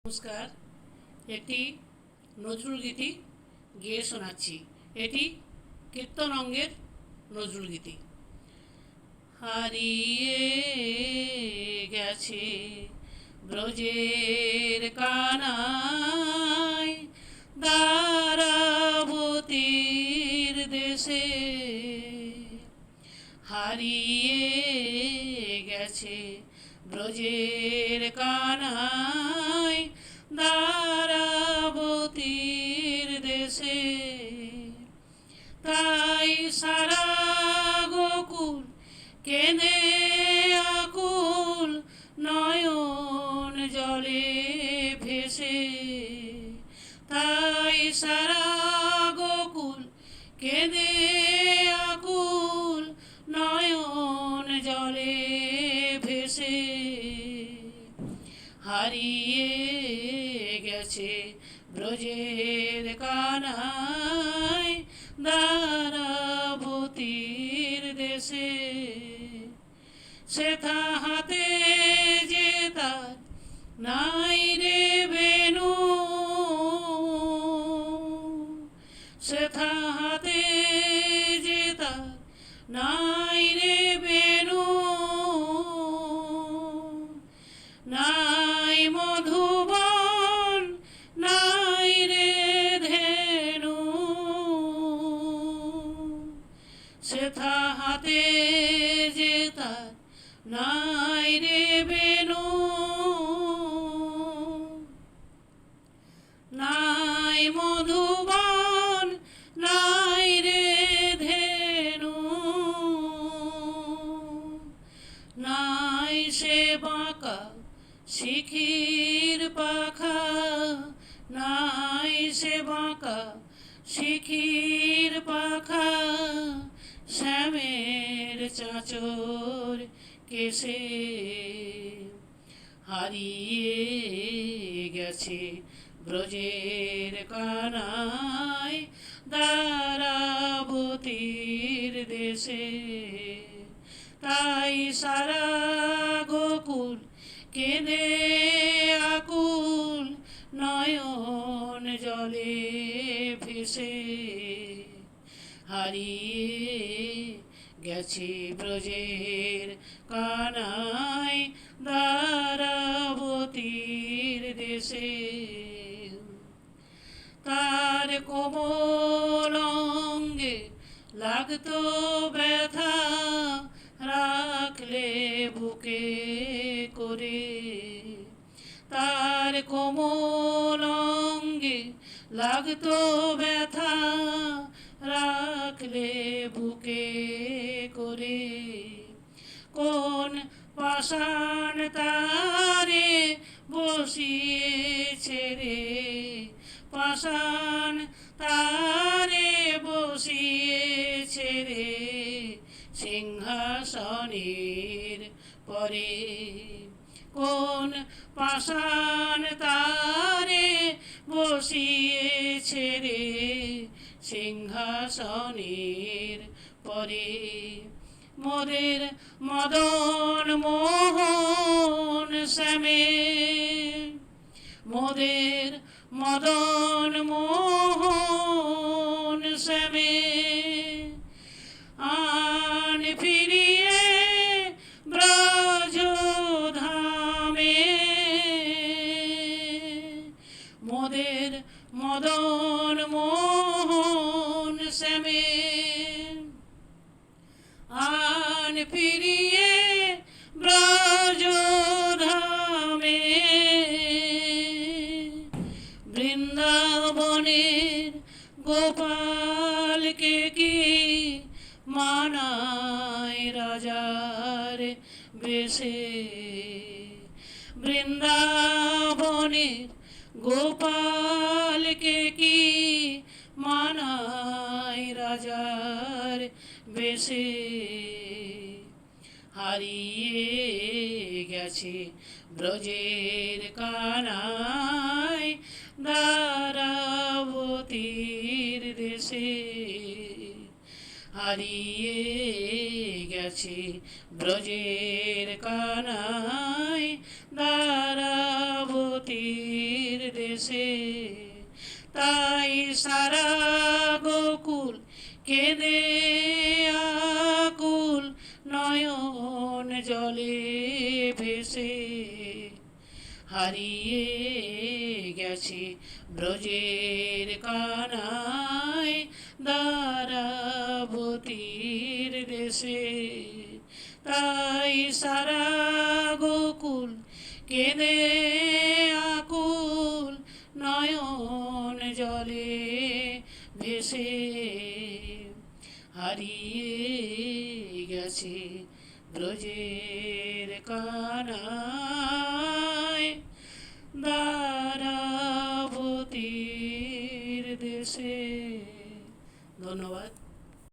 নমস্কার। একটি নজরুল গীতি গেয়ে শোনাচ্ছি। এটি কীর্তন অঙ্গের নজরুল গীতি। হারিয়ে গেছে ব্রজের কানাই, দ্বারাবতীর দেশে। হারিয়ে গেছে ব্রজের কানাই, দ্বারাবতীর দেশে। তাই সারা গোকুল কেঁদে আকুল, নয়ন জলে ভেসে। তাই সারা গোকুল কেঁদে আকুল, নয়ন জলে ভেসে। হারিয়ে গেছে ব্রজের কানাই, দ্বারাবতীর দেশে। সেথা হাতে যে তার নাই রে বেনু, সেথা হাতে যে তার নাই রে বেনু। নাই মধুবন, নাই রে ধেনু, সেথা হাতে যে তার নাই রে বেনু। নাই মধুবন, নাই রে ধেনু, নাই সে বাঁকা শিখির পাখা, নাই সে বাঁকা শিখির পাখা, শ্যামের চাঁচর কেশে। হারিয়ে গেছে ব্রজের কানাই, দ্বারাবতীর দেশে। তাই সারা গোকুল কেঁদে আকুল, নয়ন জলে ভেসে। হারিয়ে গেছে ব্রজের কানাই, দ্বারাবতীর দেশে। তার কোমল অঙ্গে লাগতো ব্যথা, রাখলে বুকে করে। তার কোমল অঙ্গে লাগতো ব্যথা, রাখলে বুকে করে। কোন পাষাণ তারে বসিয়েছে রে, পাষাণ তারে বসিয়েছে রে, সিংহাসনের পরে। কোন পাষাণ তারে বসিয়েছে রে, সিংহাসনের পরে। মোদের মদন মোহন শ্যামে, মোদের মদন মোহন শ্যামে। আন ফিরিয়ে ব্রজ ধামে, মোদের মদন মোহন শ্যামে। আন ফিরিয়ে ব্রজ ধামে। বৃন্দাবনের গোপালকে কি মানায় রাজার বেশে। বৃন্দাবনের গোপালকে কি মানায় রাজার বেশে। হারিয়ে গেছে ব্রজের কানাই, দ্বারাবতীর দেশে। হারিয়ে গেছে ব্রজের কানাই, দ্বারাবতীর দেশে তাই সারা গোকুল কেঁদে আকুল নয়ন জলে ভেসে হারিয়ে গেছে ব্রজের কানায় দ্বারাবতীর দেশে তাই সারা গোকুল কেঁদে আকুল নয়ন জলে ভেসে হারিয়ে গেছে ব্রজের কানায় দ্বারাবতীর দেশে। ধন্যবাদ।